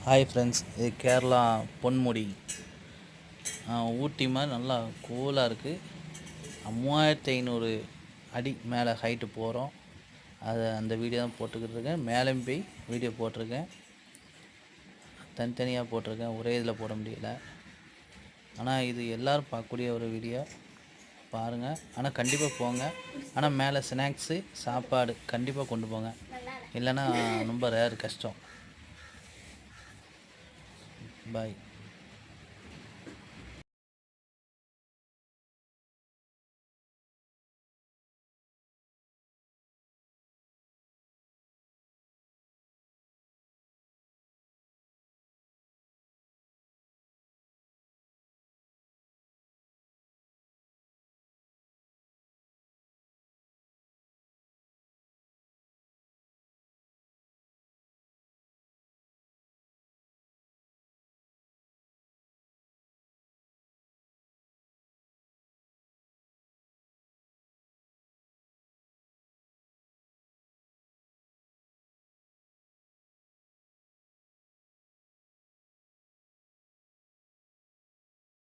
Hi friends, இது கேரளா பொன்முடி. ஊட்டி மாதிரி நல்லா கூலாக இருக்குது. 3500 அடி மேலே ஹைட்டு போகிறோம். அந்த வீடியோ தான் போட்டுக்கிட்டு இருக்கேன். மேலேயும் போய் வீடியோ போட்டிருக்கேன். தனித்தனியாக போட்டிருக்கேன், ஒரே இதில் போட முடியல. ஆனால் இது எல்லோரும் பார்க்கக்கூடிய ஒரு வீடியோ, பாருங்கள். ஆனால் கண்டிப்பாக போங்க. ஆனால் மேலே ஸ்நாக்ஸு சாப்பாடு கண்டிப்பாக கொண்டு போங்க, இல்லைன்னா ரொம்ப ரேர் கஷ்டம். பாய்.